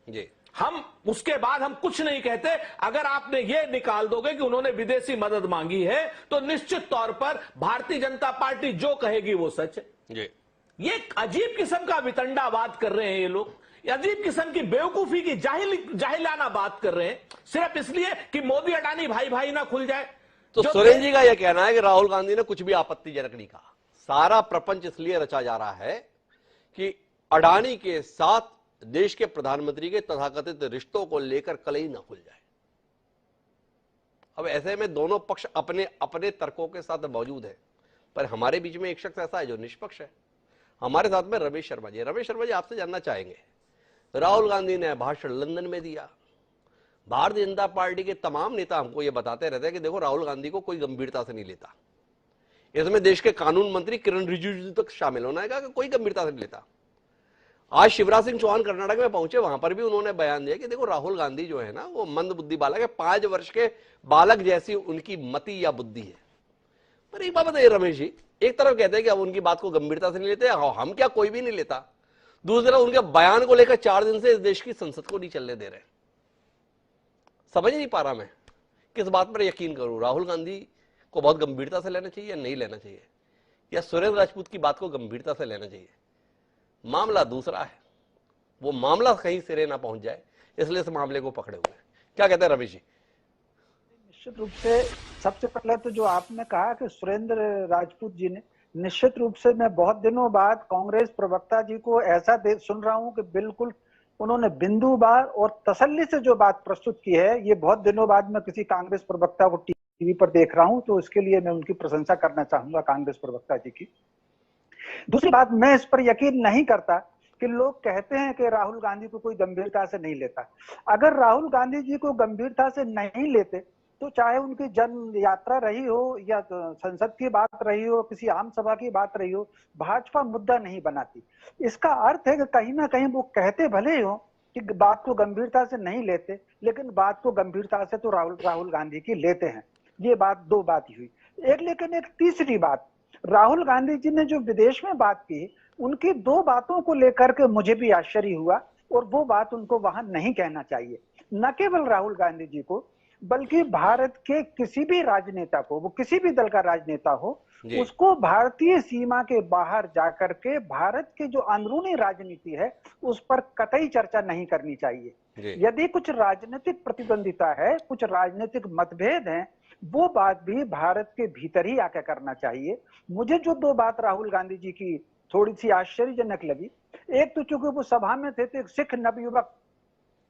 जी। हम उसके बाद हम कुछ नहीं कहते। अगर आपने ये निकाल दोगे कि उन्होंने विदेशी मदद मांगी है, तो निश्चित तौर पर भारतीय जनता पार्टी जो कहेगी वो सच है। जी। ये एक अजीब किस्म का वितंडावाद कर रहे हैं ये लोग, अजीब किस्म की बेवकूफी की जाहिलाना बात कर रहे हैं, सिर्फ इसलिए कि मोदी अडानी भाई भाई ना खुल जाए। तो जो सुरेंद्र जी का यह कहना है कि राहुल गांधी ने कुछ भी आपत्तिजनक नहीं कहा। सारा प्रपंच इसलिए रचा जा रहा है कि अडानी के साथ देश के प्रधानमंत्री के तथाकथित रिश्तों को लेकर कलही न खुल जाए। अब ऐसे में दोनों पक्ष अपने अपने तर्कों के साथ मौजूद है, पर हमारे बीच में एक शख्स ऐसा है जो निष्पक्ष है। हमारे साथ में रमेश शर्मा जी। रमेश शर्मा जी, आपसे जानना चाहेंगे, राहुल गांधी ने भाषण लंदन में दिया। भारतीय जनता पार्टी के तमाम नेता हमको यह बताते रहते हैं कि देखो राहुल गांधी को कोई गंभीरता से नहीं लेता। इसमें देश के कानून मंत्री किरण रिजिजू तक शामिल होना है, कि कोई गंभीरता से नहीं लेता। आज शिवराज सिंह चौहान कर्नाटक में पहुंचे, वहां पर भी उन्होंने बयान दिया कि देखो राहुल गांधी जो है ना, वो मंद बुद्धि बालक है, 5 वर्ष के बालक जैसी उनकी मति या बुद्धि है। पर एक बात बताइए रमेश जी, एक तरफ कहते हैं कि अब उनकी बात को गंभीरता से नहीं लेते, हम क्या, कोई भी नहीं लेता। दूसरी तरफ उनके बयान को लेकर 4 दिन से इस देश की संसद को नहीं चलने दे रहे। समझ नहीं पा रहा मैं किस बात पर यकीन करूं। राहुल गांधी को बहुत गंभीरता से लेना चाहिए या नहीं लेना चाहिए, या सुरेंद्र राजपूत की बात को गंभीरता से लेना चाहिए? मामला दूसरा है, वो मामला कहीं सिरे ना पहुंच जाए, इसलिए इस मामले को पकड़े हुए हैं। क्या कहते हैं रमेश जी? निश्चित रूप से सबसे पहले तो जो आपने कहा कि सुरेंद्र राजपूत जी ने, निश्चित रूप से मैं बहुत दिनों बाद कांग्रेस प्रवक्ता जी को ऐसा सुन रहा हूं कि बिल्कुल उन्होंने बिंदुवार और तसल्ली से जो बात प्रस्तुत की है, ये बहुत दिनों बाद मैं किसी कांग्रेस प्रवक्ता को टीवी पर देख रहा हूं, तो इसके लिए मैं उनकी प्रशंसा करना चाहूंगा कांग्रेस प्रवक्ता जी की। दूसरी बात, मैं इस पर यकीन नहीं करता कि लोग कहते हैं कि राहुल गांधी को कोई गंभीरता से नहीं लेता। अगर राहुल गांधी जी को गंभीरता से नहीं लेते तो चाहे उनकी जन यात्रा रही हो या संसद की बात रही हो, किसी आम सभा की बात रही हो, भाजपा मुद्दा नहीं बनाती। इसका अर्थ है कि कहीं ना कहीं वो कहते भले हो कि बात को गंभीरता से नहीं लेते, लेकिन बात को गंभीरता से तो राहुल गांधी की लेते हैं। ये बात, दो बात ही हुई। लेकिन एक तीसरी बात, राहुल गांधी जी ने जो विदेश में बात की, उनकी 2 बातों को लेकर के मुझे भी आश्चर्य हुआ, और वो बात उनको वहां नहीं कहना चाहिए। न केवल राहुल गांधी जी को, बल्कि भारत के किसी भी राजनेता को, वो किसी भी दल का राजनेता हो, उसको भारतीय सीमा के बाहर जाकर के भारत की जो अंदरूनी राजनीति है उस पर कतई चर्चा नहीं करनी चाहिए। यदि कुछ राजनीतिक प्रतिद्वंदिता है, कुछ राजनीतिक मतभेद हैं, वो बात भी भारत के भीतर ही आकर करना चाहिए। मुझे जो 2 बात राहुल गांधी जी की थोड़ी सी आश्चर्यजनक लगी, एक तो चूंकि वो सभा में थे तो एक सिख नवयुवक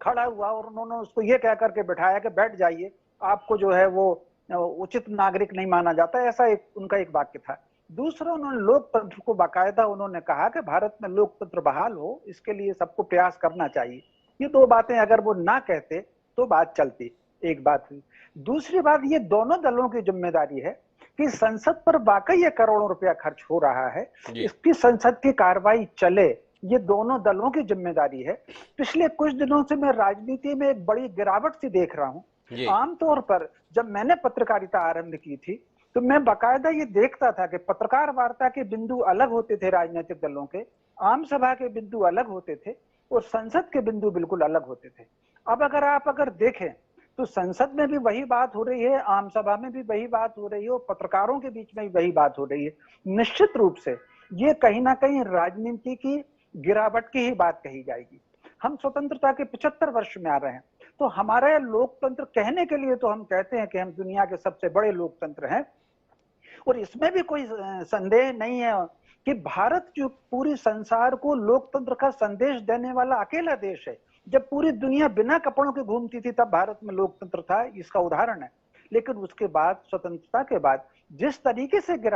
खड़ा हुआ और उन्होंने उसको ये कह करके बिठाया कि बैठ जाइए, आपको जो है वो उचित नागरिक नहीं माना जाता, ऐसा उनका एक वाक्य था। दूसरा, उन्होंने लोकतंत्र को बाकायदा उन्होंने कहा कि भारत में लोकतंत्र बहाल हो, इसके लिए सबको प्रयास करना चाहिए। ये 2 बातें अगर वो ना कहते तो बात चलती। एक बात हुई। दूसरी बात, ये दोनों दलों की जिम्मेदारी है कि संसद पर वाकई ये करोड़ों रुपया खर्च हो रहा है, इसकी संसद की कार्रवाई चले, ये दोनों दलों की जिम्मेदारी है। पिछले कुछ दिनों से मैं राजनीति में एक बड़ी गिरावट सी देख रहा हूं। आमतौर पर जब मैंने पत्रकारिता आरंभ की थी तो मैं बाकायदा ये देखता था कि पत्रकार वार्ता के बिंदु अलग होते थे राजनीतिक दलों के, आम सभा के बिंदु अलग होते थे, और संसद के बिंदु बिल्कुल अलग होते थे। अब अगर देखें तो संसद में भी वही बात हो रही है, आम सभा में भी वही बात हो रही है, और पत्रकारों के बीच में भी वही बात हो रही है। निश्चित रूप से ये कहीं ना कहीं राजनीति की गिरावट की ही बात कही जाएगी। हम स्वतंत्रता के 75 वर्ष में आ रहे हैं, तो हमारा लोकतंत्र कहने के लिए तो हम कहते हैं कि हम दुनिया के सबसे बड़े लोकतंत्र हैं, और इसमें भी कोई संदेह नहीं है कि भारत जो पूरी संसार को लोकतंत्र का संदेश देने वाला अकेला देश है। जब पूरी दुनिया बिना कपड़ों के घूमती थी तब भारत में लोकतंत्र था, इसका उदाहरण है। लेकिन उसके बाद, स्वतंत्रता के बाद जिस तरीके से गिरा